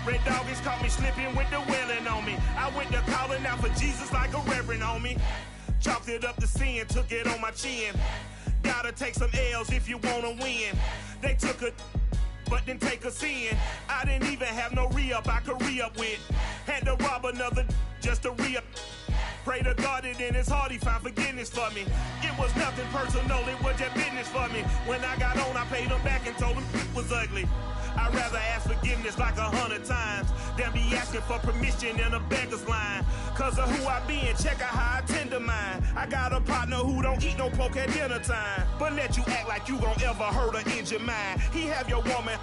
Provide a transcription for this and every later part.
Red Doggies caught me slipping with the wailing on me. I went to calling out for Jesus like a reverend on me. Chalked it up to sin, took it on my chin. Gotta take some L's if you wanna win. They took a but didn't take us in. I didn't even have no re-up I could re-up with. Had to rob another just to re-up. Pray to God that in his heart he found forgiveness for me. It was nothing personal, it was just business for me. When I got on, I paid him back and told him it was ugly. I'd rather ask forgiveness like 100 times than be asking for permission in a beggar's line. Cause of who I be and check out how I tend to mine. I got a partner who don't eat no pork at dinner time, but let you act like you gon' ever hurt or injure mine. He have your woman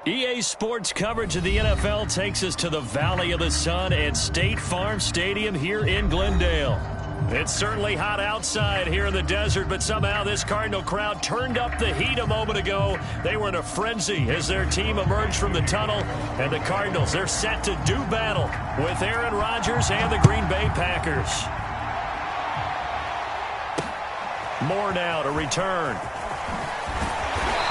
EA Sports coverage of the NFL takes us to the Valley of the Sun at State Farm Stadium here in Glendale. It's certainly hot outside here in the desert, but somehow this Cardinal crowd turned up the heat a moment ago. They were in a frenzy as their team emerged from the tunnel, and the Cardinals, they're set to do battle with Aaron Rodgers and the Green Bay Packers. More now to return.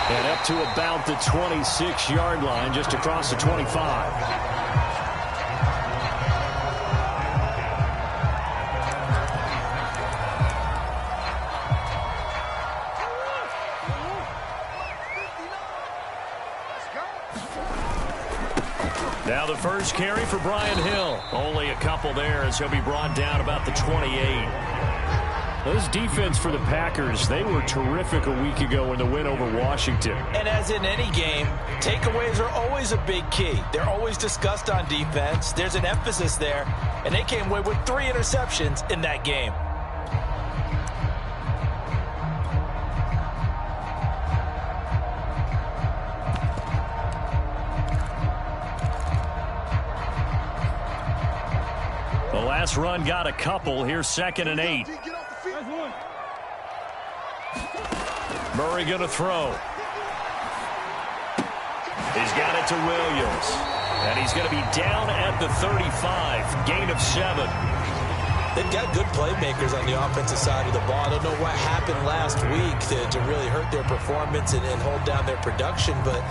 And up to about the 26-yard line, just across the 25. Now the first carry for Brian Hill. Only a couple there as he'll be brought down about the 28. This defense for the Packers, they were terrific a week ago in the win over Washington. And as in any game, takeaways are always a big key. They're always discussed on defense. There's an emphasis there, and they came away with 3 interceptions in that game. The last run got a couple. Here's 2nd and 8. Murray going to throw. He's got it to Williams. And he's going to be down at the 35. Gain of 7. They've got good playmakers on the offensive side of the ball. I don't know what happened last week to really hurt their performance and hold down their production, but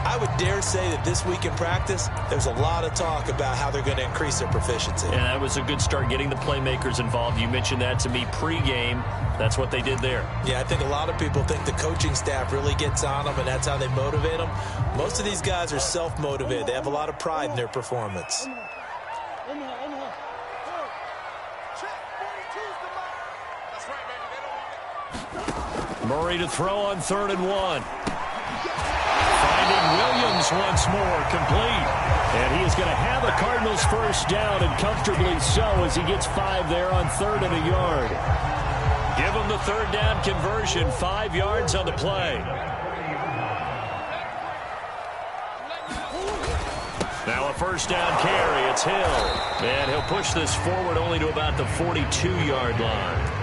I would dare say that this week in practice, there's a lot of talk about how they're going to increase their proficiency. And that was a good start, getting the playmakers involved. You mentioned that to me pregame. That's what they did there. Yeah, I think a lot of people think the coaching staff really gets on them, and that's how they motivate them. Most of these guys are self-motivated. They have a lot of pride in their performance. Murray to throw on 3rd and 1. Finding Williams once more, complete. And he is going to have a Cardinals first down, and comfortably so, as he gets 5 there on 3rd and a yard. Give him the 3rd down conversion, 5 yards on the play. Now a first down carry, it's Hill. And he'll push this forward only to about the 42-yard line.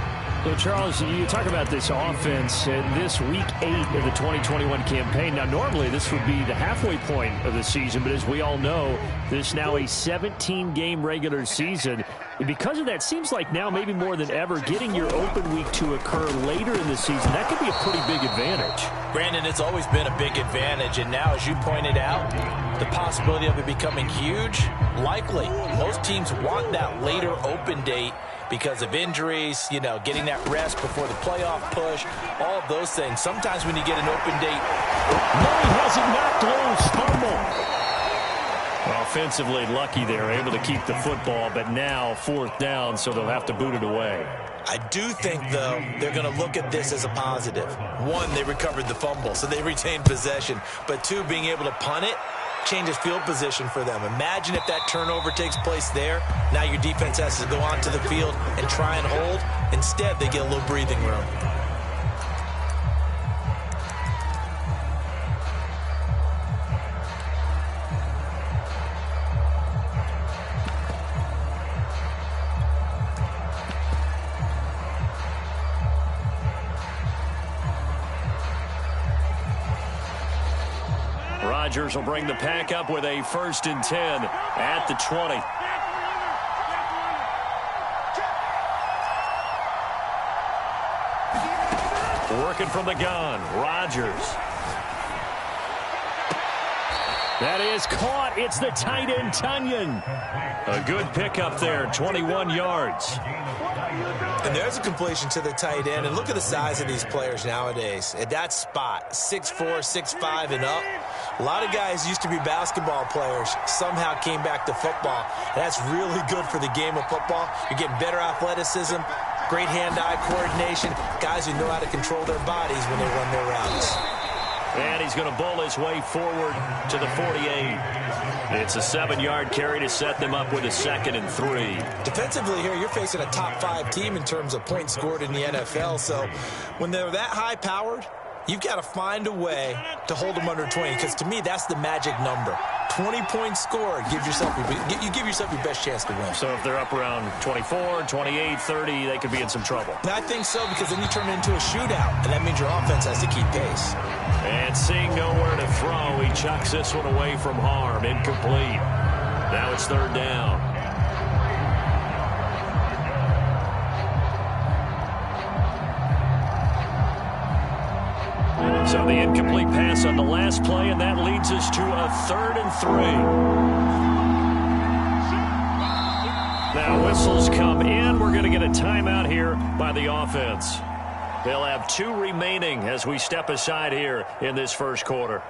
So, Charles, you talk about this offense in this week 8 of the 2021 campaign. Now, normally this would be the halfway point of the season, but as we all know, this is now a 17-game regular season. And because of that, seems like now maybe more than ever, getting your open week to occur later in the season, that could be a pretty big advantage. Brandon, it's always been a big advantage, and now, as you pointed out, the possibility of it becoming huge, likely. Most teams want that later open date because of injuries, you know, getting that rest before the playoff push, all of those things. Sometimes when you get an open date, Murray has it knocked loose, fumble. Offensively lucky there, able to keep the football, but now 4th down, so they'll have to boot it away. I do think, though, they're going to look at this as a positive. 1, they recovered the fumble, so they retained possession. But 2, being able to punt it changes field position for them. Imagine if that turnover takes place there. Now your defense has to go onto the field and try and hold. Instead, they get a little breathing room. Rodgers will bring the pack up with a 1st and 10 at the 20. Working from the gun, Rodgers. That is caught. It's the tight end, Tunyon. A good pickup there, 21 yards. And there's a completion to the tight end. And look at the size of these players nowadays. At that spot, 6'4", 6'5", and up. A lot of guys used to be basketball players, somehow came back to football. And that's really good for the game of football. You're getting better athleticism, great hand-eye coordination, guys who know how to control their bodies when they run their routes. And he's going to bowl his way forward to the 48. It's a 7-yard carry to set them up with a 2nd and 3. Defensively here, you're facing a top-5 team in terms of points scored in the NFL. So when they're that high-powered, you've got to find a way to hold them under 20, because to me, that's the magic number. 20 points scored, you give yourself your best chance to win. So if they're up around 24, 28, 30, they could be in some trouble. I think so, because then you turn it into a shootout, and that means your offense has to keep pace. And seeing nowhere to throw, he chucks this one away from harm. Incomplete. Now it's 3rd down. So the incomplete pass on the last play, and that leads us to a 3rd and 3. Now whistles come in. We're going to get a timeout here by the offense. They'll have 2 remaining as we step aside here in this first quarter.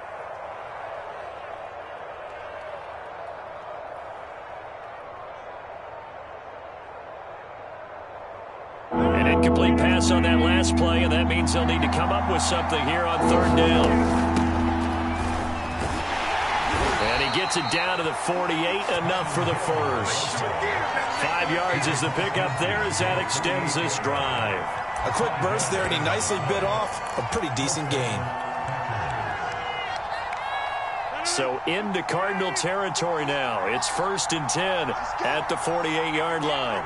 An incomplete pass on that last play, and that means they'll need to come up with something here on 3rd down. And he gets it down to the 48, enough for the first. 5 yards is the pickup there as that extends this drive. A quick burst there, and he nicely bit off a pretty decent gain. So into Cardinal territory now. It's 1st and 10 at the 48-yard line.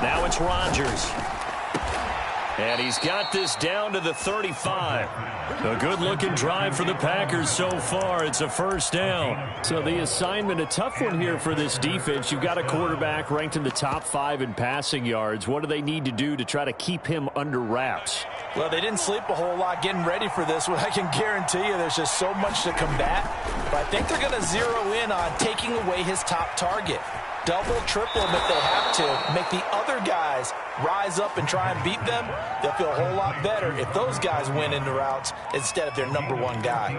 Now it's Rodgers. And he's got this down to the 35. A good-looking drive for the Packers so far. It's a 1st down. So the assignment, a tough one here for this defense. You've got a quarterback ranked in the top 5 in passing yards. What do they need to do to try to keep him under wraps? Well, they didn't sleep a whole lot getting ready for this one. I can guarantee you there's just so much to combat. But I think they're going to zero in on taking away his top target. Double, triple him if they have to. Make the other guys rise up and try and beat them. They'll feel a whole lot better if those guys win in the routes instead of their number 1 guy.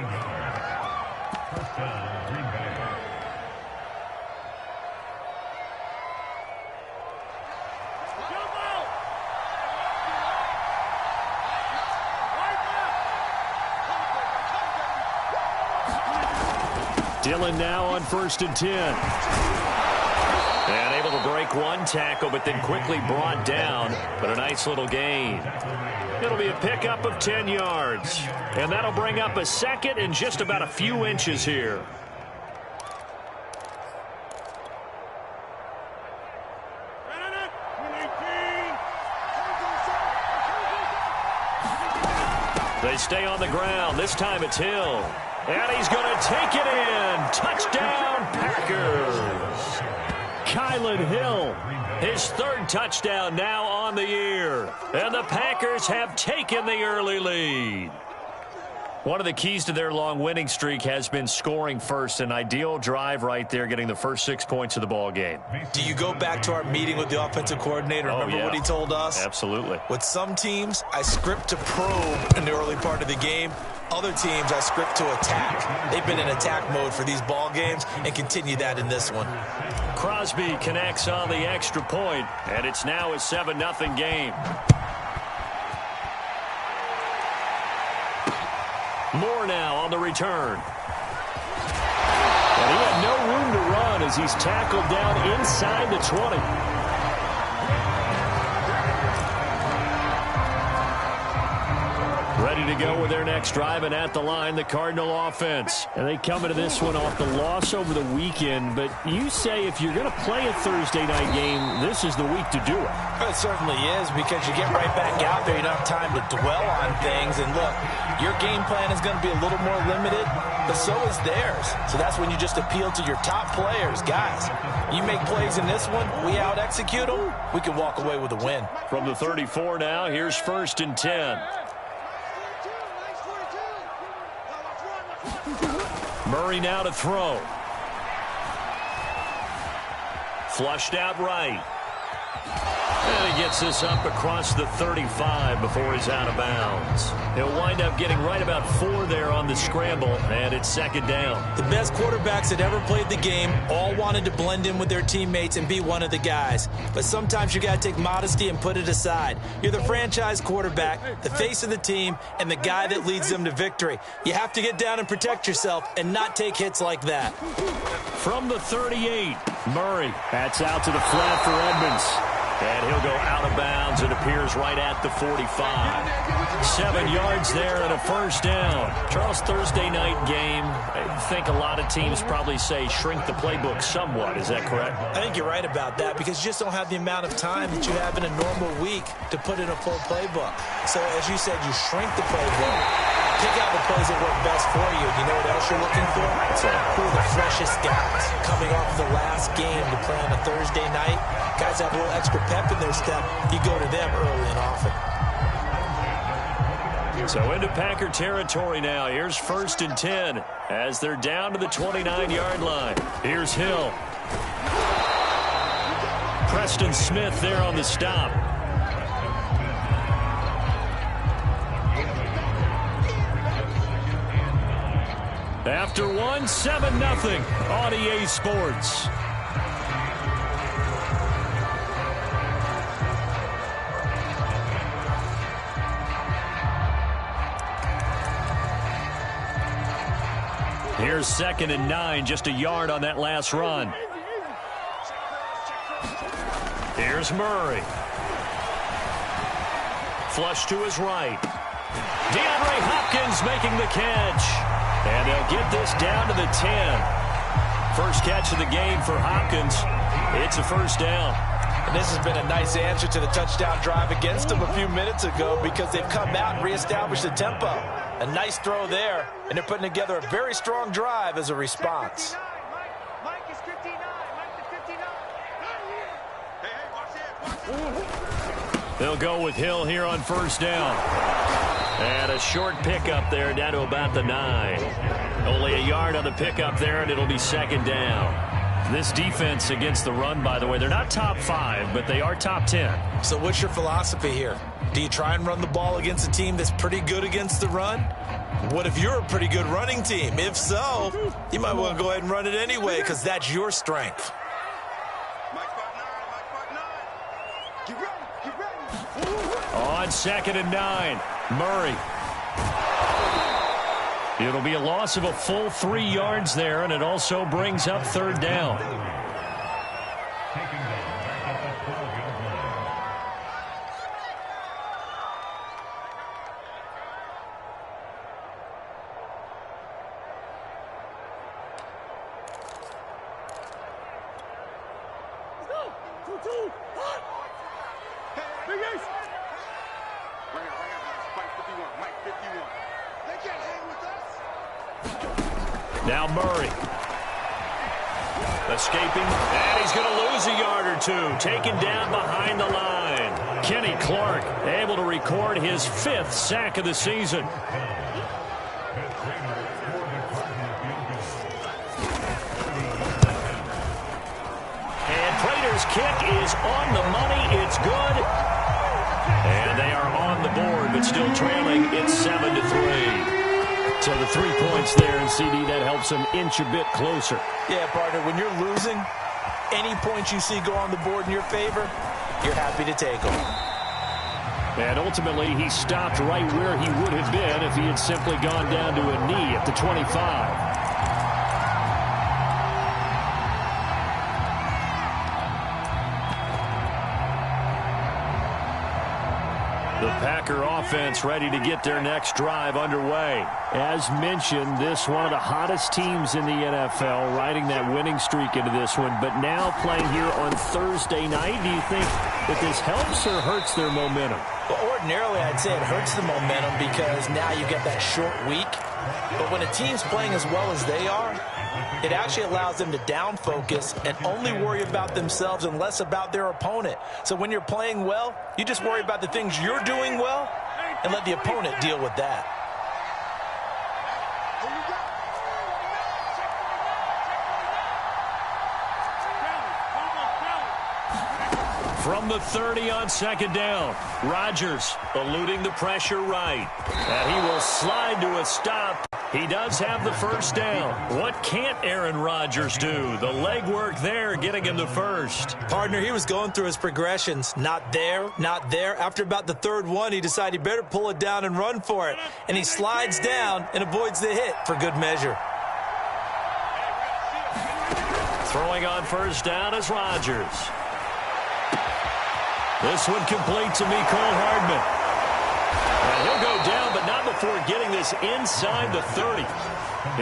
Dillon now on 1st and 10. And able to break one tackle, but then quickly brought down. But a nice little gain. It'll be a pickup of 10 yards. And that'll bring up a 2nd and just about a few inches here. They stay on the ground. This time it's Hill. And he's going to take it in. Touchdown, Packers. Kylan Hill, his 3rd touchdown now on the year. And the Packers have taken the early lead. One of the keys to their long winning streak has been scoring first. An ideal drive right there, getting the first 6 points of the ball game. Do you go back to our meeting with the offensive coordinator? Remember what he told us? Absolutely. With some teams, I script to probe in the early part of the game. Other teams, I script to attack. They've been in attack mode for these ball games and continue that in this one. Crosby connects on the extra point, and it's now a 7-0 game. Moore now on the return. And he had no room to run as he's tackled down inside the 20. Ready to go with their next drive, and at the line, the Cardinal offense. And they come into this one off the loss over the weekend. But you say if you're going to play a Thursday night game, this is the week to do it. Well, it certainly is, because you get right back out there. You don't have time to dwell on things. And look, Your game plan is going to be a little more limited, but so is theirs. So that's when you just appeal to your top players. Guys, you make plays in this one, we out-execute them, we can walk away with a win. From the 34 now, here's 1st and 10. Murray now to throw. Flushed out right. And he gets this up across the 35 before he's out of bounds. He'll wind up getting right about 4 there on the scramble, and it's 2nd down. The best quarterbacks that ever played the game all wanted to blend in with their teammates and be one of the guys. But sometimes you got to take modesty and put it aside. You're the franchise quarterback, the face of the team, and the guy that leads them to victory. You have to get down and protect yourself and not take hits like that. From the 38, Murray. That's out to the flat for Edmonds. And he'll go out of bounds. It appears right at the 45. 7 yards there and a 1st down. Charles, Thursday night game, I think a lot of teams probably say shrink the playbook somewhat. Is that correct? I think you're right about that because you just don't have the amount of time that you have in a normal week to put in a full playbook. So as you said, you shrink the playbook. Pick out the plays that work best for you. You know what else you're looking for? Who are the freshest guys coming off the last game to play on a Thursday night? Guys have a little extra pep in their step. You go to them early and often. So into Packer territory now. Here's 1st and 10 as they're down to the 29-yard line. Here's Hill. Preston Smith there on the stop. After 1, 7-0 on EA Sports. Here's 2nd and 9, just a yard on that last run. Here's Murray. Flush to his right. DeAndre Hopkins making the catch. And they'll get this down to the 10. First catch of the game for Hopkins. It's a 1st down. And this has been a nice answer to the touchdown drive against them a few minutes ago because they've come out and reestablished the tempo. A nice throw there, and they're putting together a very strong drive as a response. Mike is 59. Mike is 59. They'll go with Hill here on 1st down. And a short pickup there down to about the 9. Only a yard on the pickup there, and it'll be 2nd down. This defense against the run, by the way, they're not top 5, but they are top 10. So what's your philosophy here? Do you try and run the ball against a team that's pretty good against the run? What if you're a pretty good running team? If so, you might want to go ahead and run it anyway because that's your strength. On 2nd and 9, Murray. It'll be a loss of a full 3 yards there, and it also brings up 3rd down. Now Murray. Escaping, and he's going to lose a yard or 2. Taken down behind the line. Kenny Clark able to record his 5th sack of the season. And Prater's kick is on the money. It's good. And they are on the board, but still trailing. It's 7-3. So the 3 points there, and CD, that helps them inch a bit closer. Yeah, partner, when you're losing, any points you see go on the board in your favor, you're happy to take them. And ultimately, he stopped right where he would have been if he had simply gone down to a knee at the 25. The Packer offense ready to get their next drive underway. As mentioned, this one of the hottest teams in the NFL, riding that winning streak into this one, but now playing here on Thursday night. Do you think that this helps or hurts their momentum? Well, ordinarily, I'd say it hurts the momentum because now you get that short week. But when a team's playing as well as they are, it actually allows them to down focus and only worry about themselves and less about their opponent. So when you're playing well, you just worry about the things you're doing well and let the opponent deal with that. From the 30 on second down, Rodgers eluding the pressure right. And he will slide to a stop. He does have the first down. What can't Aaron Rodgers do? The legwork there getting him the first. Partner, he was going through his progressions. Not there, not there. After about the third one, he decided he better pull it down and run for it. And he slides down and avoids the hit for good measure. Throwing on first down is Rodgers. This one complete to Mecole Hardman. And he'll go down, but not before getting this inside the 30.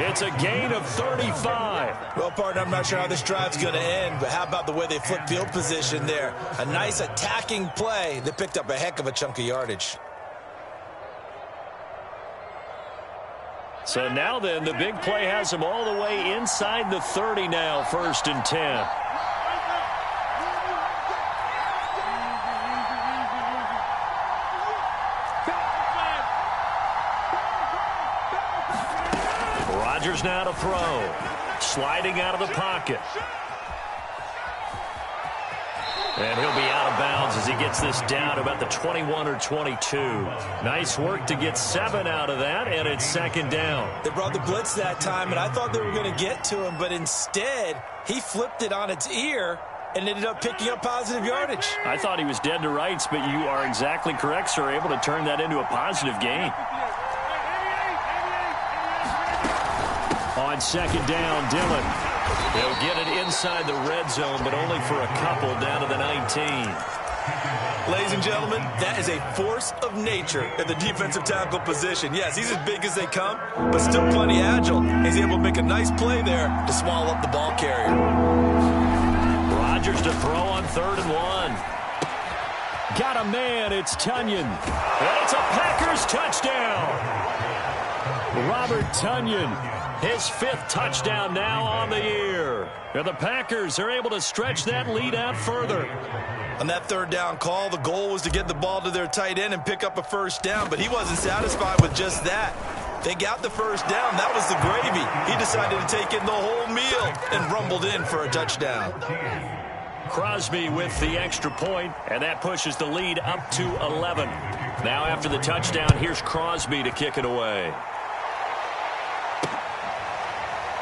It's a gain of 35. Well, partner, I'm not sure how this drive's going to end, but how about the way they flip field position there? A nice attacking play that picked up a heck of a chunk of yardage. So now then, the big play has him all the way inside the 30 now, 1st and 10. Rodgers now to throw. Sliding out of the pocket. And he'll be out of bounds as he gets this down about the 21 or 22. Nice work to get 7 out of that, and it's second down. They brought the blitz that time, and I thought they were going to get to him, but instead he flipped it on its ear and ended up picking up positive yardage. I thought he was dead to rights, but you are exactly correct, sir. Able to turn that into a positive gain. On second down, Dillon. He'll get it inside the red zone, but only for a couple down to the 19. Ladies and gentlemen, that is a force of nature at the defensive tackle position. Yes, he's as big as they come, but still plenty agile. He's able to make a nice play there to swallow up the ball carrier. Rodgers to throw on 3rd and 1. Got a man, it's Tonyan. And it's a Packers touchdown. Robert Tonyan. His 5th touchdown now on the year. And the Packers are able to stretch that lead out further. On that 3rd down call, the goal was to get the ball to their tight end and pick up a first down, but he wasn't satisfied with just that. They got the first down. That was the gravy. He decided to take in the whole meal and rumbled in for a touchdown. Crosby with the extra point, and that pushes the lead up to 11. Now after the touchdown, here's Crosby to kick it away.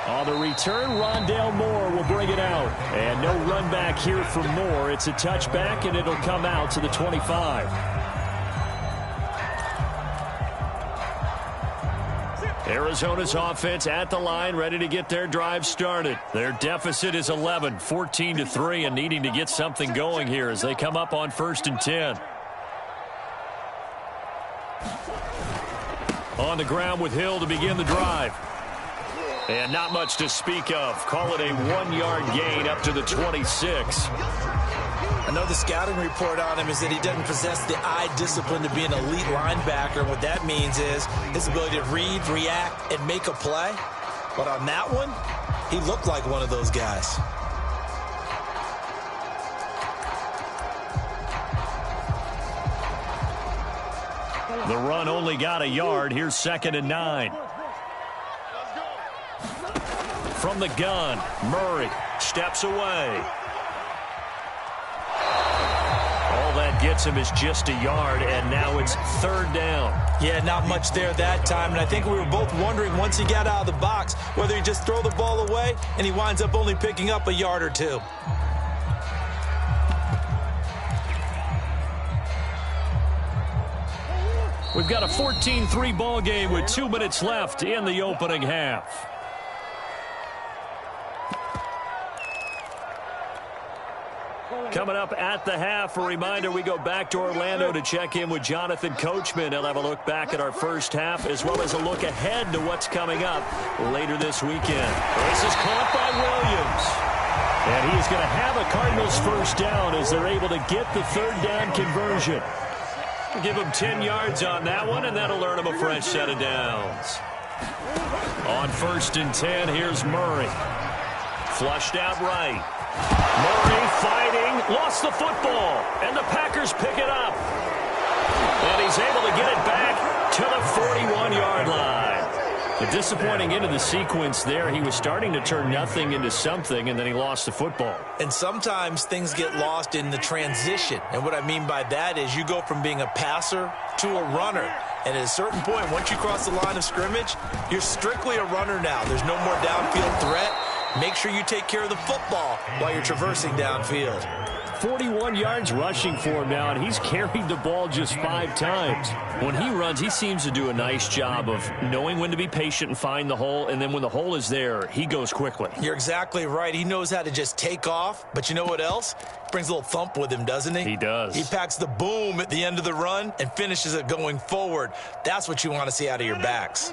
On the return, Rondale Moore will bring it out. And no run back here for Moore. It's a touchback, and it'll come out to the 25. Arizona's offense at the line, ready to get their drive started. Their deficit is 11, 14-3, and needing to get something going here as they come up on 1st and 10. On the ground with Hill to begin the drive. And not much to speak of. Call it a 1-yard gain up to the 26. I know the scouting report on him is that he doesn't possess the eye discipline to be an elite linebacker. What that means is his ability to read, react, and make a play. But on that one, he looked like one of those guys. The run only got a yard. Here's 2nd and 9. From the gun, Murray steps away. All that gets him is just a yard, and now it's 3rd down. Yeah, not much there that time, and I think we were both wondering once he got out of the box whether he'd just throw the ball away, and he winds up only picking up a yard or 2. We've got a 14-3 ball game with 2 minutes left in the opening half. Coming up at the half, a reminder, we go back to Orlando to check in with Jonathan Coachman. He'll have a look back at our first half as well as a look ahead to what's coming up later this weekend. This is caught by Williams. And he is going to have a Cardinals first down as they're able to get the 3rd down conversion. Give him 10 yards on that one, and that'll earn him a fresh set of downs. On 1st and 10, here's Murray. Flushed out right. Murray fighting, lost the football, and the Packers pick it up. And he's able to get it back to the 41-yard line. A disappointing end of the sequence there. He was starting to turn nothing into something, and then he lost the football. And sometimes things get lost in the transition. And what I mean by that is you go from being a passer to a runner. And at a certain point, once you cross the line of scrimmage, you're strictly a runner now. There's no more downfield threat. Make sure you take care of the football while you're traversing downfield. 41 yards rushing for him now, and he's carried the ball just 5 times. When he runs, he seems to do a nice job of knowing when to be patient and find the hole, and then when the hole is there, he goes quickly. You're exactly right. He knows how to just take off, but you know what else? Brings a little thump with him, doesn't he? He does. He packs the boom at the end of the run and finishes it going forward. That's what you want to see out of your backs.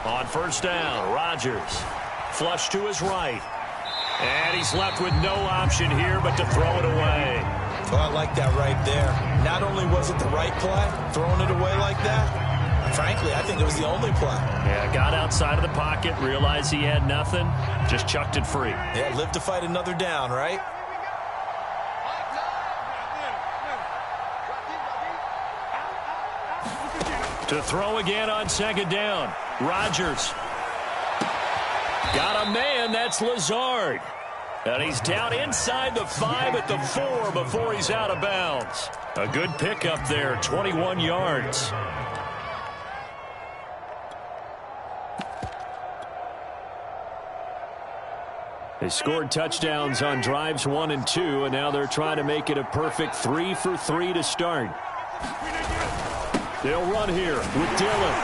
On 1st down, Rodgers. Flush to his right. And he's left with no option here but to throw it away. Oh, I like that right there. Not only was it the right play, throwing it away like that, frankly, I think it was the only play. Yeah, got outside of the pocket, realized he had nothing, just chucked it free. Yeah, live to fight another down, right? To throw again on 2nd down. Rodgers. Got a man, that's Lazard. And he's down inside the 5 at the 4 before he's out of bounds. A good pickup there, 21 yards. They scored touchdowns on drives 1 and 2, and now they're trying to make it a perfect 3 for 3 to start. They'll run here with Dillon.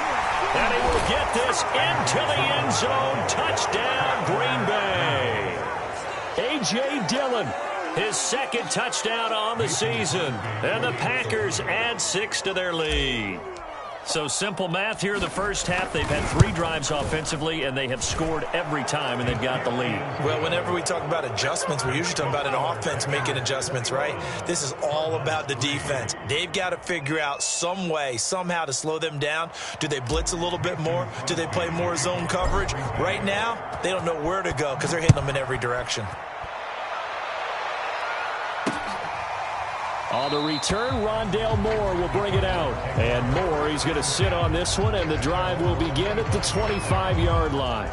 And he will get this into the end zone. Touchdown, Green Bay. A.J. Dillon, his 2nd touchdown on the season. And the Packers add 6 to their lead. So simple math here in the first half. They've had 3 drives offensively, and they have scored every time, and they've got the lead. Well, whenever we talk about adjustments, we usually talk about an offense making adjustments, right? This is all about the defense. They've got to figure out some way, somehow to slow them down. Do they blitz a little bit more? Do they play more zone coverage? Right now, they don't know where to go because they're hitting them in every direction. On the return, Rondale Moore will bring it out. And Moore, he's going to sit on this one, and the drive will begin at the 25-yard line.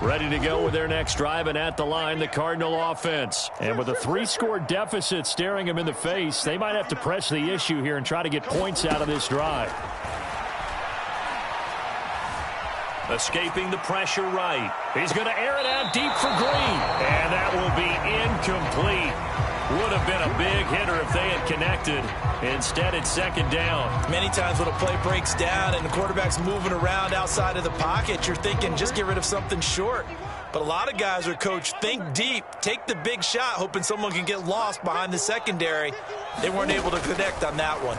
Ready to go with their next drive, and at the line, the Cardinal offense. And with a 3-score deficit staring them in the face, they might have to press the issue here and try to get points out of this drive. Escaping the pressure right. He's going to air it out deep for Green. And that will be incomplete. Would have been a big hitter if they had connected. Instead, it's 2nd down. Many times when a play breaks down and the quarterback's moving around outside of the pocket, you're thinking just get rid of something short. But a lot of guys are coached, think deep, take the big shot, hoping someone can get lost behind the secondary. They weren't able to connect on that one.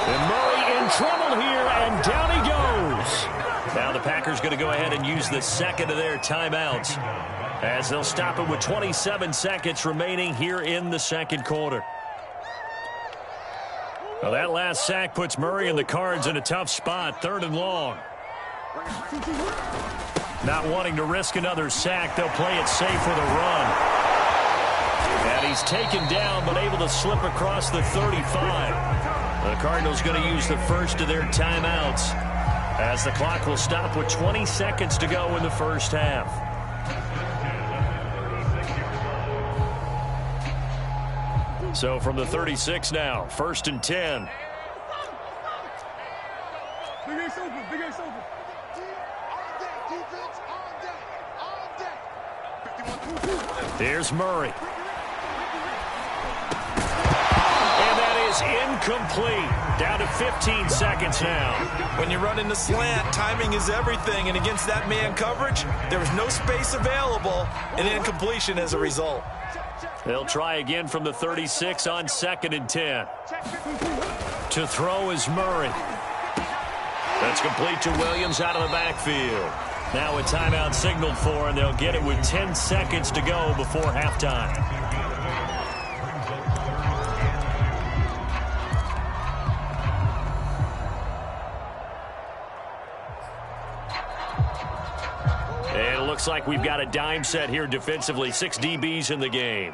And Murray in trouble here, and down he goes. Now the Packers going to go ahead and use the 2nd of their timeouts, as they'll stop it with 27 seconds remaining here in the 2nd quarter. Well, that last sack puts Murray and the Cards in a tough spot, 3rd and long. Not wanting to risk another sack, they'll play it safe with a run. And he's taken down, but able to slip across the 35. The Cardinals going to use the 1st of their timeouts, as the clock will stop with 20 seconds to go in the first half. So from the 36 now, 1st and 10. Big Ace open, Big Ace open. Here's Murray. And that is incomplete. Down to 15 seconds now. When you run in the slant, timing is everything. And against that man coverage, there was no space available, and incompletion as a result. They'll try again from the 36 on 2nd and 10. To throw is Murray. That's complete to Williams out of the backfield. Now a timeout signaled for, and they'll get it with 10 seconds to go before halftime. And it looks like we've got a dime set here defensively. 6 DBs in the game.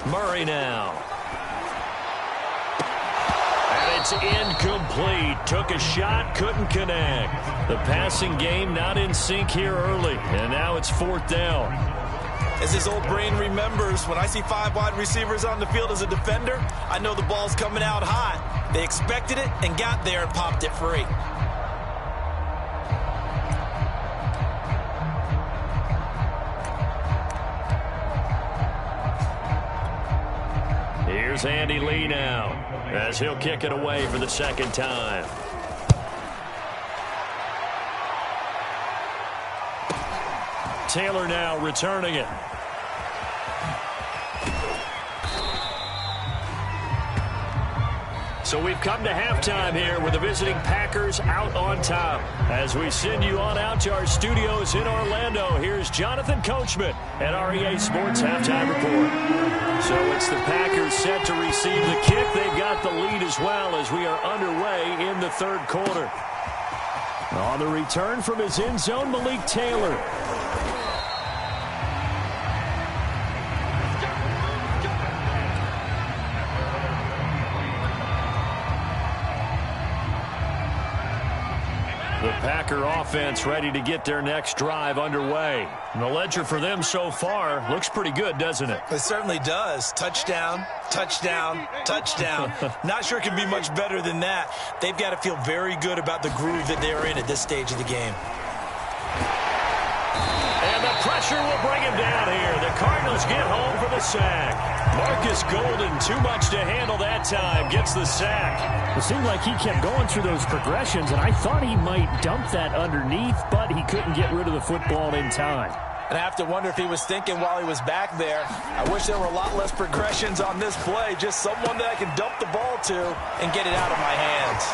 Murray now. And it's incomplete. Took a shot, couldn't connect. The passing game not in sync here early. And now it's 4th down. As his old brain remembers, when I see 5 wide receivers on the field as a defender, I know the ball's coming out hot. They expected it and got there and popped it free. Here's Andy Lee now, as he'll kick it away for the 2nd time. Taylor now returning it. So we've come to halftime here with the visiting Packers out on top. As we send you on out to our studios in Orlando, here's Jonathan Coachman at our EA Sports Halftime Report. So it's the Packers set to receive the kick. They've got the lead as well as we are underway in the 3rd quarter. On the return from his end zone, Malik Taylor. The Packer offense ready to get their next drive underway. And the ledger for them so far looks pretty good, doesn't it? It certainly does. Touchdown, touchdown, touchdown. Not sure it can be much better than that. They've got to feel very good about the groove that they're in at this stage of the game. And the pressure will bring him down here. The Cardinals get home for the sack. Marcus Golden, too much to handle that time, gets the sack. It seemed like he kept going through those progressions, and I thought he might dump that underneath, but he couldn't get rid of the football in time. And I have to wonder if he was thinking while he was back there, I wish there were a lot less progressions on this play, just someone that I can dump the ball to and get it out of my hands.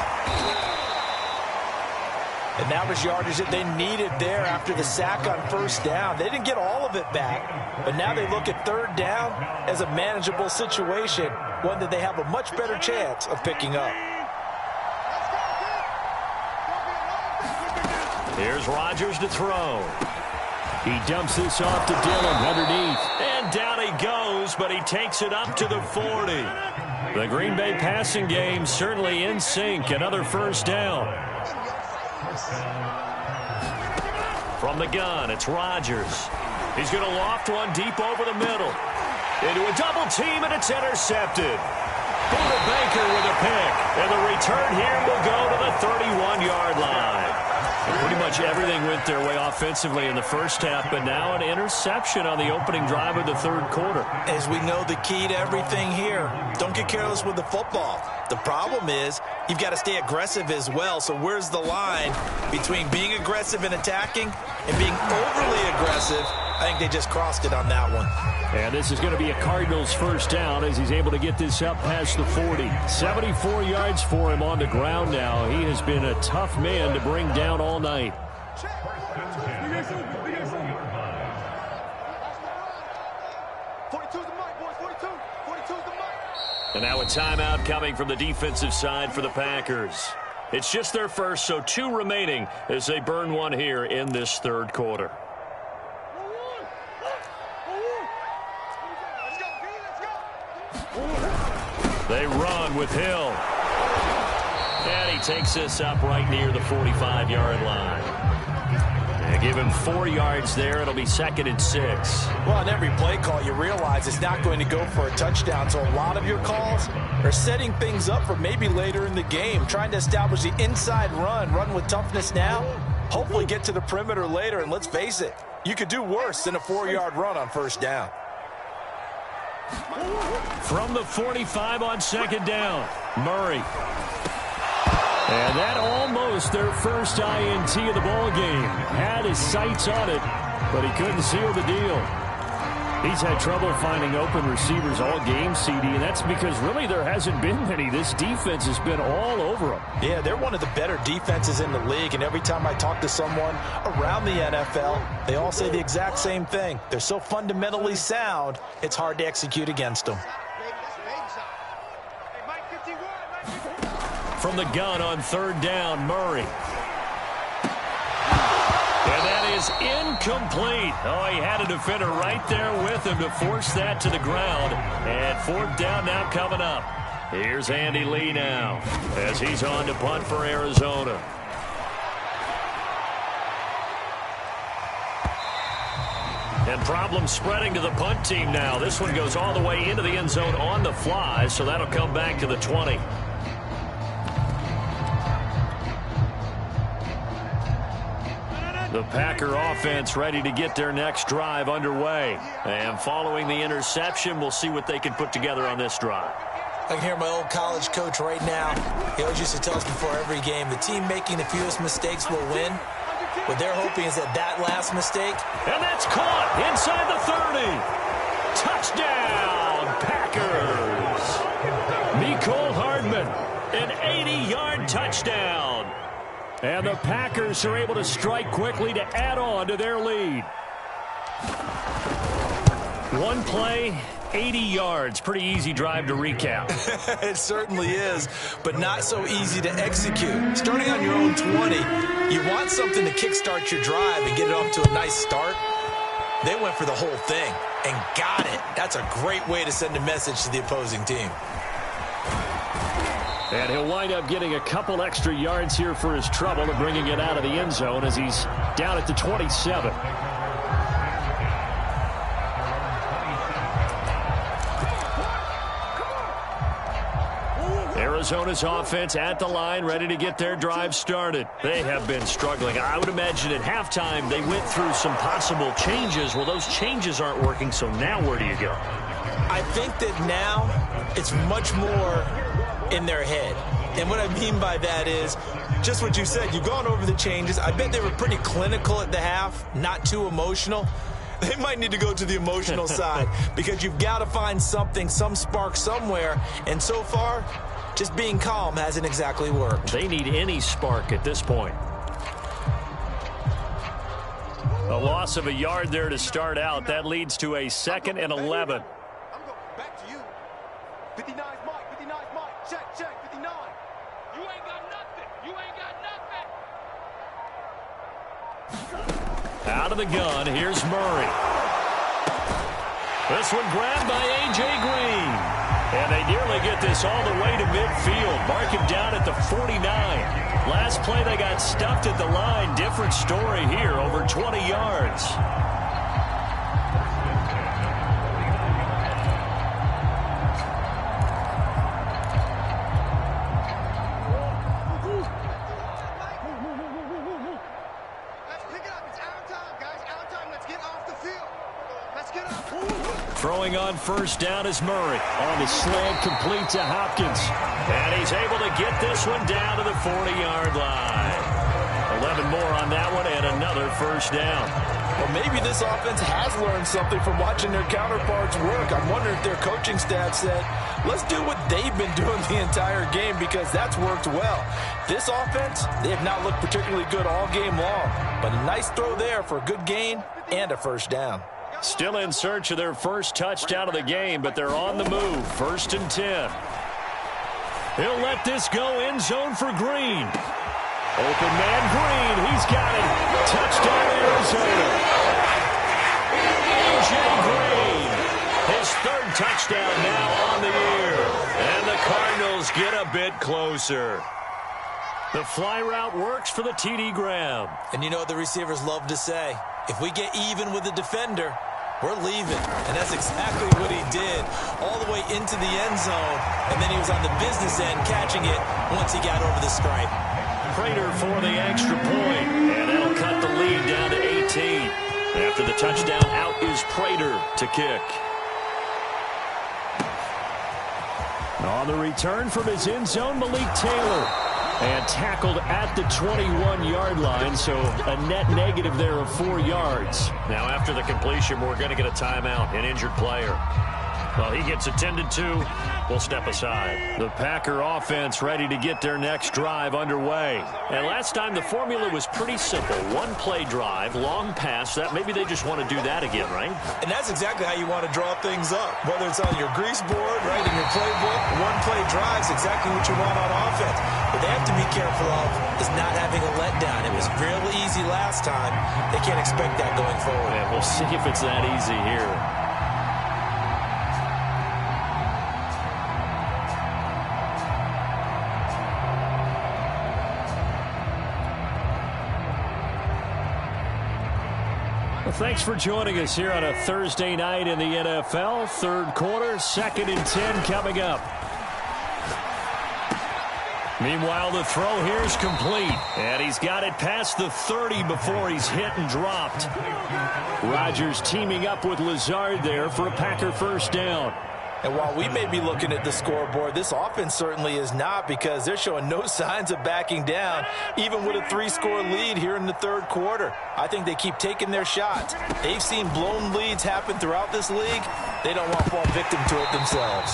And that was yardage that they needed there after the sack on 1st down. They didn't get all of it back, but now they look at 3rd down as a manageable situation, one that they have a much better chance of picking up. Here's Rodgers to throw. He dumps this off to Dillon underneath. And down he goes, but he takes it up to the 40. The Green Bay passing game certainly in sync. Another 1st down. From the gun, it's Rodgers. He's going to loft one deep over the middle. Into a double team, and it's intercepted. Buda Baker with a pick. And the return here will go to the 31-yard line. And pretty much everything went their way offensively in the 1st half, but now an interception on the opening drive of the 3rd quarter. As we know, the key to everything here, don't get careless with the football. The problem is you've got to stay aggressive as well. So where's the line between being aggressive and attacking and being overly aggressive? I think they just crossed it on that one. And this is going to be a Cardinals 1st down as he's able to get this up past the 40. 74 yards for him on the ground now. He has been a tough man to bring down all night. And now a timeout coming from the defensive side for the Packers. It's just their first, so 2 remaining as they burn one here in this 3rd quarter. They run with Hill. And he takes this up right near the 45-yard line. And give him 4 yards there. It'll be 2nd and 6. Well, on every play call, you realize it's not going to go for a touchdown. So a lot of your calls are setting things up for maybe later in the game, trying to establish the inside run with toughness now, hopefully get to the perimeter later. And let's face it, you could do worse than a 4-yard run on 1st down. From the 45 on 2nd down, Murray. And that almost their first INT of the ball game. Had his sights on it, but he couldn't seal the deal. He's had trouble finding open receivers all game, CD, and that's because really there hasn't been many. This defense has been all over him. Yeah, they're one of the better defenses in the league, and every time I talk to someone around the NFL, they all say the exact same thing. They're so fundamentally sound, it's hard to execute against them. From the gun on 3rd down, Murray. And that is incomplete. Oh, he had a defender right there with him to force that to the ground. And 4th down now coming up. Here's Andy Lee now as he's on to punt for Arizona. And problems spreading to the punt team now. This one goes all the way into the end zone on the fly, so that'll come back to the 20. The Packer offense ready to get their next drive underway. And following the interception, we'll see what they can put together on this drive. I can hear my old college coach right now. He always used to tell us before every game, the team making the fewest mistakes will win. What they're hoping is that last mistake. And that's caught inside the 30. Touchdown, Packers. Mecole Hardman, an 80-yard touchdown. And the Packers are able to strike quickly to add on to their lead. One play, 80 yards. Pretty easy drive to recap. It certainly is, but not so easy to execute. Starting on your own 20, you want something to kickstart your drive and get it off to a nice start. They went for the whole thing and got it. That's a great way to send a message to the opposing team. And he'll wind up getting a couple extra yards here for his trouble and bringing it out of the end zone as he's down at the 27. Arizona's offense at the line, ready to get their drive started. They have been struggling. I would imagine at halftime they went through some possible changes. Well, those changes aren't working, so now where do you go? I think that now it's much more in their head. And what I mean by that is just what you said. You've gone over the changes. I bet they were pretty clinical at the half, not too emotional. They might need to go to the emotional side because you've got to find something, some spark somewhere. And so far, just being calm hasn't exactly worked. They need any spark at this point. A loss of a yard there to start out. That leads to a 2nd and 11. I'm going back to you. 59's Mike. 59's Mike. Check, 59. You ain't got nothing. You ain't got nothing. Out of the gun, here's Murray. This one grabbed by A.J. Green. And they nearly get this all the way to midfield. Mark him down at the 49. Last play they got stuffed at the line. Different story here, over 20 yards. Throwing on 1st down is Murray. On the slant, complete to Hopkins. And he's able to get this one down to the 40-yard line. 11 more on that one and another 1st down. Well, maybe this offense has learned something from watching their counterparts work. I'm wondering if their coaching staff said, let's do what they've been doing the entire game because that's worked well. This offense, they have not looked particularly good all game long. But a nice throw there for a good gain and a 1st down. Still in search of their first touchdown of the game, but they're on the move. 1st and 10. He'll let this go end zone for Green. Open man Green. He's got it. Touchdown Arizona. A.J. Green. His 3rd touchdown now on the year. And the Cardinals get a bit closer. The fly route works for the TD grab. And you know what the receivers love to say? If we get even with the defender, we're leaving. And that's exactly what he did all the way into the end zone. And then he was on the business end catching it once he got over the stripe. Prater for the extra point. And that'll cut the lead down to 18. After the touchdown, out is Prater to kick. On the return from his end zone, Malik Taylor. And tackled at the 21-yard line, so a net negative there of 4 yards. Now after the completion, we're going to get a timeout, an injured player. Well, he gets attended to. We'll step aside. The Packer offense ready to get their next drive underway. And last time the formula was pretty simple. One-play drive, long pass. That maybe they just want to do that again, right? And that's exactly how you want to draw things up. Whether it's on your grease board, right, in your playbook, one-play drive is exactly what you want on offense. What they have to be careful of is not having a letdown. It was real easy last time. They can't expect that going forward. Yeah, we'll see if it's that easy here. Well, thanks for joining us here on a Thursday night in the NFL. Third quarter, 2nd and 10 coming up. Meanwhile, the throw here is complete. And he's got it past the 30 before he's hit and dropped. Rodgers teaming up with Lazard there for a Packer first down. And while we may be looking at the scoreboard, this offense certainly is not, because they're showing no signs of backing down, even with a 3-score lead here in the third quarter. I think they keep taking their shots. They've seen blown leads happen throughout this league. They don't want to fall victim to it themselves.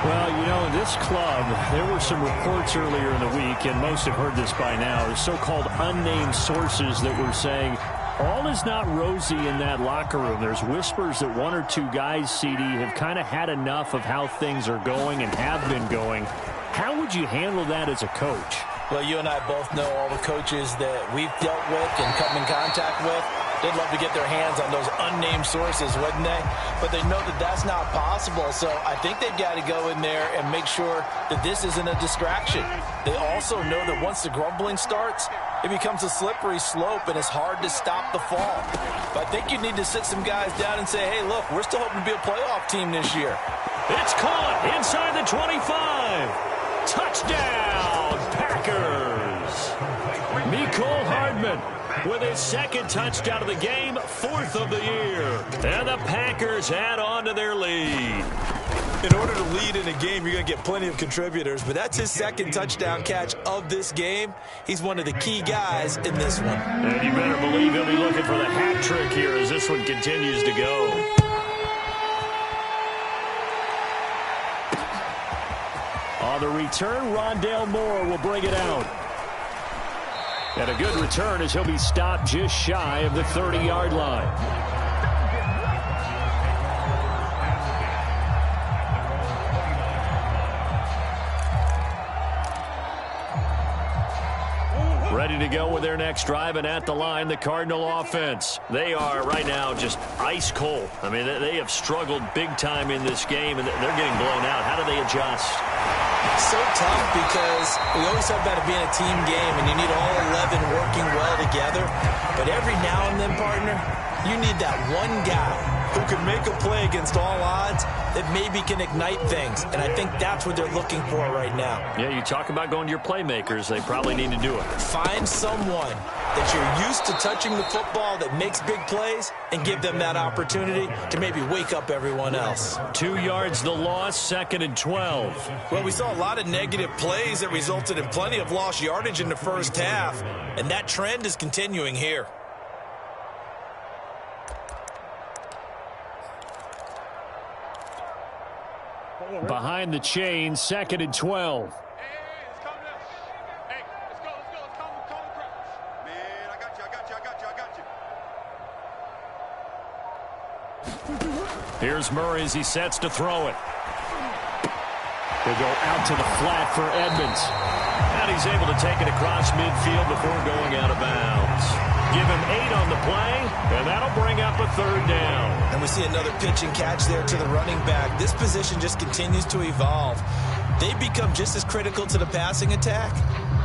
Well, you know, in this club, there were some reports earlier in the week, and most have heard this by now, the so-called unnamed sources that were saying all is not rosy in that locker room. There's whispers that 1 or 2 guys, CD, have kind of had enough of how things are going and have been going. How would you handle that as a coach? Well, you and I both know all the coaches that we've dealt with and come in contact with. They'd love to get their hands on those unnamed sources, wouldn't they? But they know that that's not possible, so I think they've got to go in there and make sure that this isn't a distraction. They also know that once the grumbling starts, it becomes a slippery slope, and it's hard to stop the fall. But I think you need to sit some guys down and say, hey, look, we're still hoping to be a playoff team this year. It's caught inside the 25. Touchdown, Packers. Mecole Hardman with his 2nd touchdown of the game, 4th of the year. And the Packers add on to their lead. In order to lead in a game, you're going to get plenty of contributors, but that's his 2nd touchdown catch of this game. He's one of the key guys in this one. And you better believe he'll be looking for the hat trick here as this one continues to go. On the return, Rondale Moore will bring it out. And a good return as he'll be stopped just shy of the 30-yard line. Ready to go with their next drive, and at the line, the Cardinal offense. They are right now just ice cold. I mean, they have struggled big time in this game, and they're getting blown out. How do they adjust? So tough, because we always talk about it being a team game, and you need all 11 working well together. But every now and then, partner, you need that one guy who can make a play against all odds that maybe can ignite things. And I think that's what they're looking for right now. Yeah, you talk about going to your playmakers. They probably need to do it. Find someone that you're used to touching the football that makes big plays and give them that opportunity to maybe wake up everyone else. 2 yards the loss, 2nd and 12. Well, we saw a lot of negative plays that resulted in plenty of lost yardage in the first half, and that trend is continuing here. Behind the chain, 2nd and 12. Hey, let's come now. Hey, let's go. Let's calm the crowd. Man, I got you. Here's Murray as he sets to throw it. He'll go out to the flat for Edmonds. And he's able to take it across midfield before going out of bounds. Give him 8 on the play, and that'll bring up a 3rd down. And we see another pitch and catch there to the running back. This position just continues to evolve. They become just as critical to the passing attack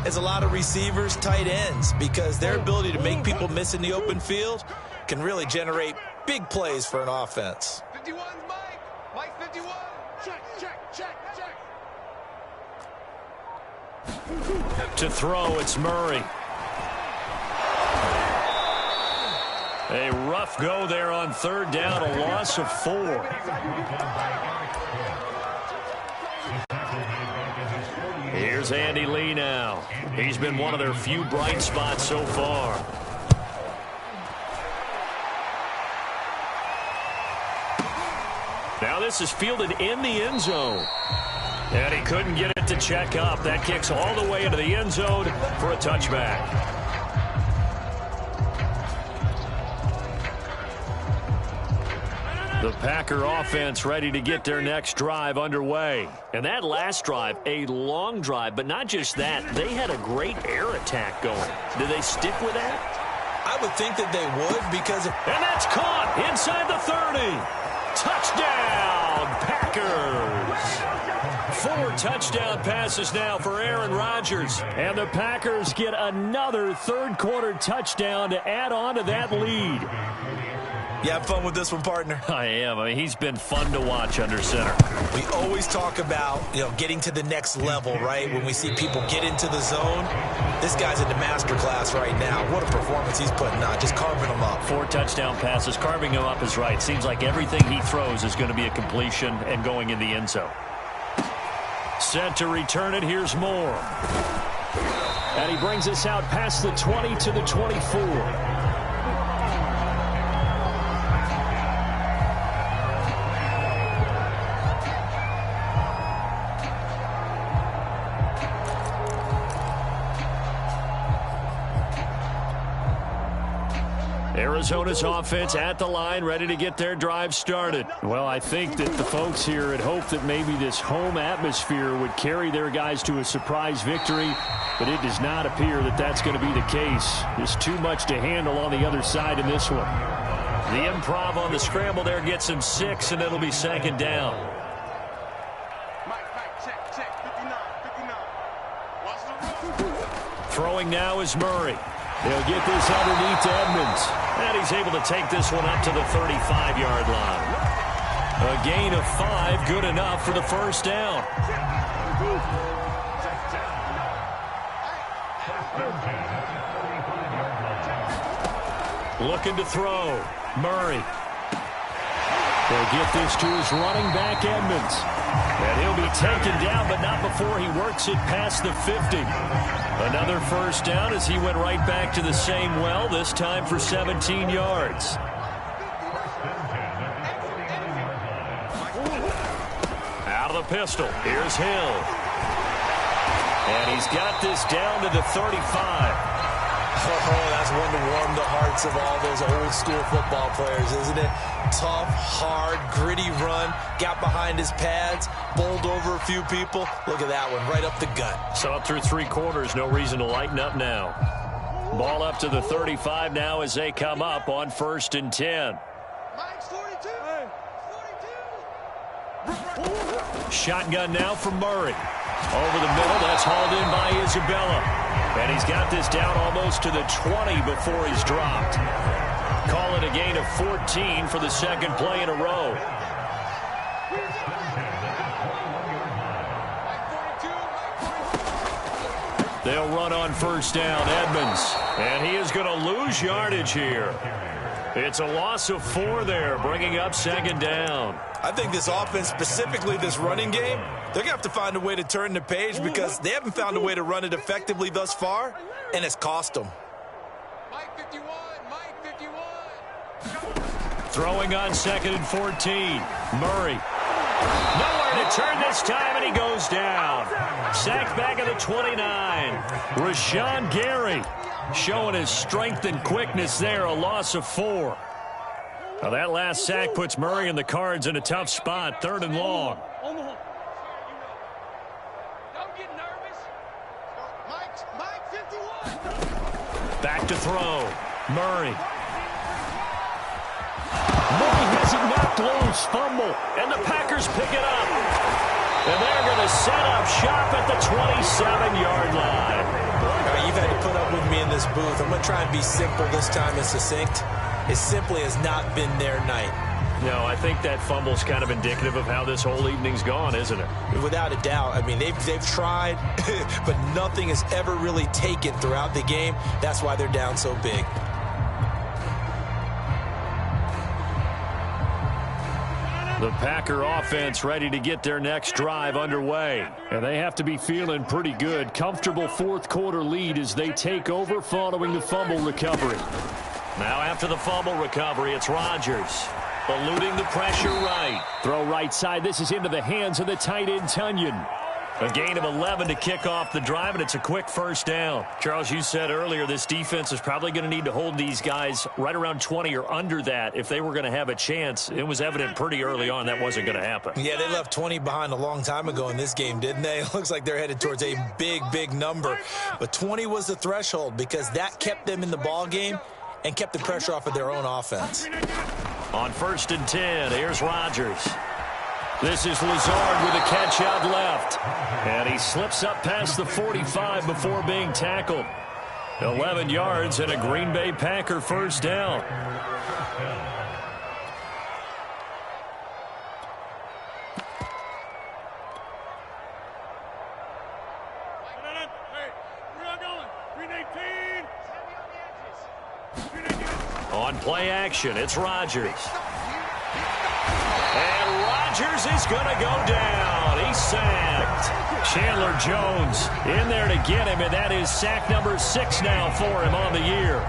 as a lot of receivers, tight ends, because their ability to make people miss in the open field can really generate big plays for an offense. 51's Mike. Mike 51. Check. To throw, it's Murray. A rough go there on 3rd down, a loss of 4. Here's Andy Lee now. He's been one of their few bright spots so far. Now this is fielded in the end zone. And he couldn't get it to check up. That kicks all the way into the end zone for a touchback. The Packer offense ready to get their next drive underway. And that last drive, a long drive, but not just that. They had a great air attack going. Do they stick with that? I would think that they would because of... And that's caught inside the 30. Touchdown, Packers. 4 touchdown passes now for Aaron Rodgers. And the Packers get another third-quarter touchdown to add on to that lead. You have fun with this one, partner? I am. I mean, he's been fun to watch under center. We always talk about, getting to the next level, right? When we see people get into the zone, this guy's in the master class right now. What a performance he's putting on, just carving them up. 4 touchdown passes, carving them up is right. Seems like everything he throws is going to be a completion and going in the end zone. Set to return it. Here's Moore. And he brings us out past the 20 to the 24. Arizona's offense at the line, ready to get their drive started. Well, I think that the folks here had hoped that maybe this home atmosphere would carry their guys to a surprise victory, but it does not appear that that's going to be the case. There's too much to handle on the other side in this one. The improv on the scramble there gets him 6, and it'll be second down. Throwing now is Murray. They'll get this underneath to Edmonds. And he's able to take this one up to the 35-yard line. A gain of 5, good enough for the first down. Looking to throw. Murray. They'll get this to his running back, Edmonds. And he'll be taken down, but not before he works it past the 50. Another first down as he went right back to the same well, this time for 17 yards. Out of the pistol. Here's Hill. And he's got this down to the 35. Oh, that's one to warm the hearts of all those old-school football players, isn't it? Tough, hard, gritty run, got behind his pads, bowled over a few people. Look at that one, right up the gut. Saw it through 3 quarters, no reason to lighten up now. Ball up to the 35 now as they come up on 1st and 10. Shotgun now from Murray. Over the middle, that's hauled in by Isabella. And he's got this down almost to the 20 before he's dropped. Call it a gain of 14 for the second play in a row. They'll run on first down, Edmonds. And he is going to lose yardage here. It's a loss of 4 there, bringing up second down. I think this offense, specifically this running game, they're going to have to find a way to turn the page because they haven't found a way to run it effectively thus far, and it's cost them. Mike 51, Mike 51. Throwing on 2nd and 14. Murray. Nowhere to turn this time, and he goes down. Sacked back at the 29. Rashawn Gary showing his strength and quickness there, a loss of 4. Now that last sack puts Murray and the Cards in a tough spot, 3rd and long. Don't get nervous. Mike 51. Back to throw. Murray. Murray has it knocked loose, fumble, and the Packers pick it up. And they're going to set up shop at the 27-yard line. You've had to put up with me in this booth. I'm going to try and be simple this time and succinct. It simply has not been their night. No, I think that fumble's kind of indicative of how this whole evening's gone, isn't it? Without a doubt. I mean, they've tried, but nothing has ever really taken throughout the game. That's why they're down so big. The Packer offense ready to get their next drive underway. And they have to be feeling pretty good. Comfortable fourth quarter lead as they take over following the fumble recovery. Now after the fumble recovery, it's Rodgers. Eluding the pressure right. Throw right side. This is into the hands of the tight end, Tunyon. A gain of 11 to kick off the drive, and it's a quick first down. Charles, you said earlier this defense is probably going to need to hold these guys right around 20 or under that if they were going to have a chance. It was evident pretty early on that wasn't going to happen. Yeah, they left 20 behind a long time ago in this game, didn't they? It looks like they're headed towards a big, big number. But 20 was the threshold because that kept them in the ball game and kept the pressure off of their own offense. On 1st and 10, here's Rodgers. This is Lazard with a catch out left. And he slips up past the 45 before being tackled. 11 yards and a Green Bay Packer first down. On play action, it's Rodgers. And Rodgers is going to go down. He's sacked. Chandler Jones in there to get him, and that is sack number 6 now for him on the year.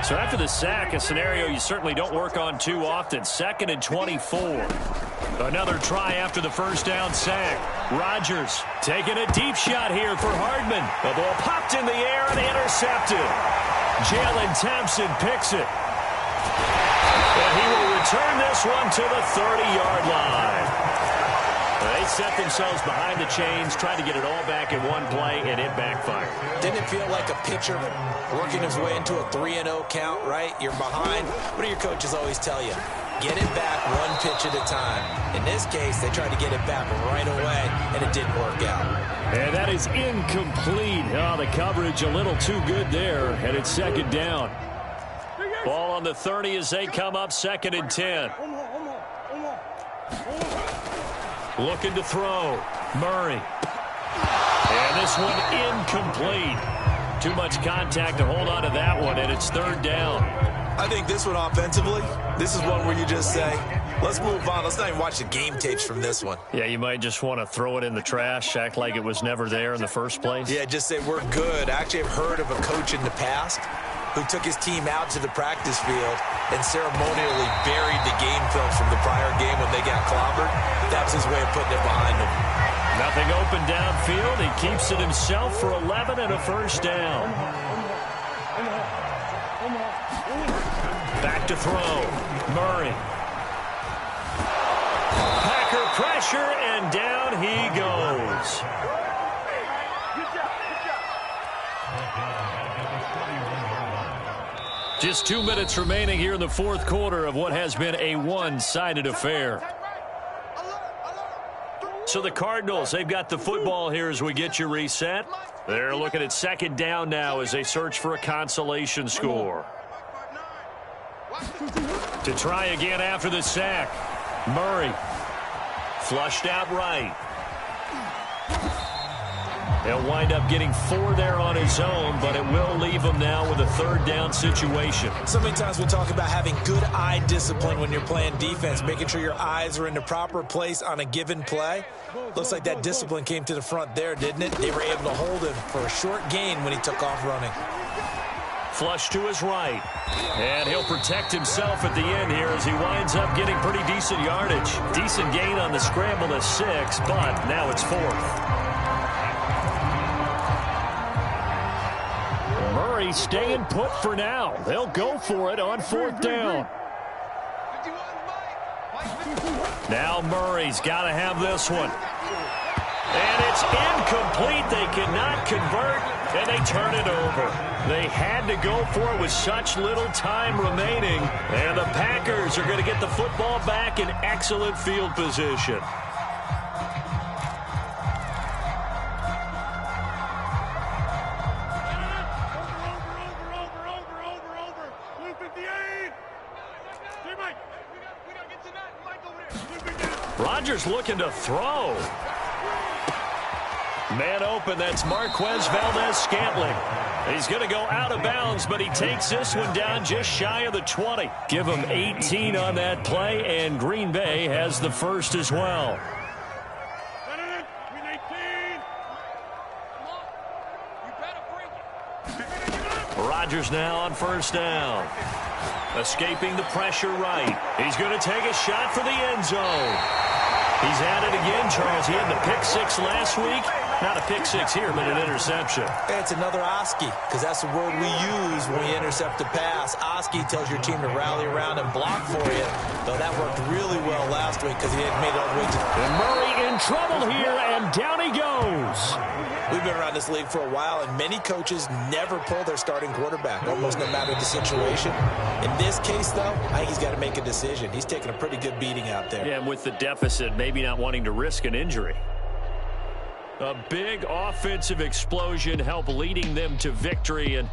So after the sack, a scenario you certainly don't work on too often. 2nd and 24. Another try after the first down sack. Rodgers taking a deep shot here for Hardman. The ball popped in the air and intercepted. Jalen Thompson picks it. And he will return this one to the 30-yard line. They set themselves behind the chains, trying to get it all back in one play, and it backfired. Didn't it feel like a pitcher working his way into a 3-0 count, right? You're behind. What do your coaches always tell you? Get it back one pitch at a time. In this case, they tried to get it back right away, and it didn't work out. And that is incomplete. Oh, the coverage a little too good there, and it's 2nd down. Ball on the 30 as they come up 2nd and 10. Looking to throw. Murray. And this one incomplete. Too much contact to hold on to that one, and it's 3rd down. I think this one offensively, this is one where you just say, let's move on. Let's not even watch the game tapes from this one. Yeah, you might just want to throw it in the trash, act like it was never there in the first place. Yeah, just say we're good. I actually have heard of a coach in the past who took his team out to the practice field and ceremonially buried the game film from the prior game when they got clobbered. That was his way of putting it behind them. Nothing open downfield. He keeps it himself for 11 and a first down. Back to throw. Murray. Packer pressure, and down he goes. Just 2 minutes remaining here in the fourth quarter of what has been a one-sided affair. So the Cardinals, they've got the football here as we get you reset. They're looking at 2nd down now as they search for a consolation score. To try again after the sack. Murray. Flushed out right. He'll wind up getting 4 there on his own, but it will leave him now with a 3rd down situation. So many times we talk about having good eye discipline when you're playing defense, making sure your eyes are in the proper place on a given play. Looks like that discipline came to the front there, didn't it? They were able to hold him for a short gain when he took off running. Flush to his right. And he'll protect himself at the end here as he winds up getting pretty decent yardage. Decent gain on the scramble to 6, but now it's 4th. Murray staying put for now. They'll go for it on 4th down. Now Murray's got to have this one. And it's incomplete. They cannot convert, and they turn it over. They had to go for it with such little time remaining, and the Packers are going to get the football back in excellent field position. Rodgers looking to throw. Man open, that's Marquez Valdez-Scantling. He's going to go out of bounds, but he takes this one down just shy of the 20. Give him 18 on that play, and Green Bay has the first as well. Rodgers now on first down. Escaping the pressure right. He's going to take a shot for the end zone. He's at it again, Charles. He had the pick six last week. Not a pick six here, but an interception. It's another Oski, because that's the word we use when we intercept a pass. Oski tells your team to rally around and block for you. Though that worked really well last week because he hadn't made it all the way to... And Murray in trouble here, and down he goes. We've been around this league for a while, and many coaches never pull their starting quarterback, almost no matter the situation. In this case, though, I think he's got to make a decision. He's taking a pretty good beating out there. Yeah, and with the deficit, maybe not wanting to risk an injury. A big offensive explosion helped leading them to victory, and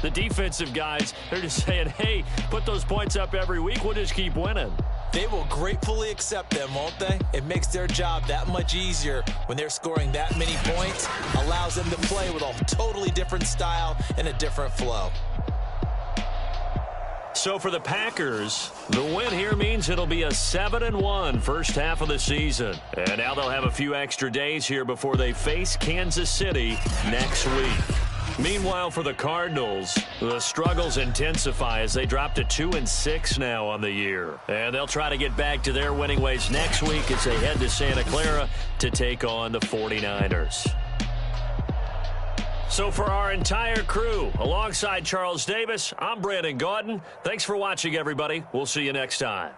the defensive guys, they're just saying, hey, put those points up every week, we'll just keep winning. They will gratefully accept them, won't they? It makes their job that much easier when they're scoring that many points. Allows them to play with a totally different style and a different flow. So for the Packers, the win here means it'll be a 7-1 first half of the season. And now they'll have a few extra days here before they face Kansas City next week. Meanwhile, for the Cardinals, the struggles intensify as they drop to 2-6 now on the year. And they'll try to get back to their winning ways next week as they head to Santa Clara to take on the 49ers. So for our entire crew, alongside Charles Davis, I'm Brandon Gaudin. Thanks for watching, everybody. We'll see you next time.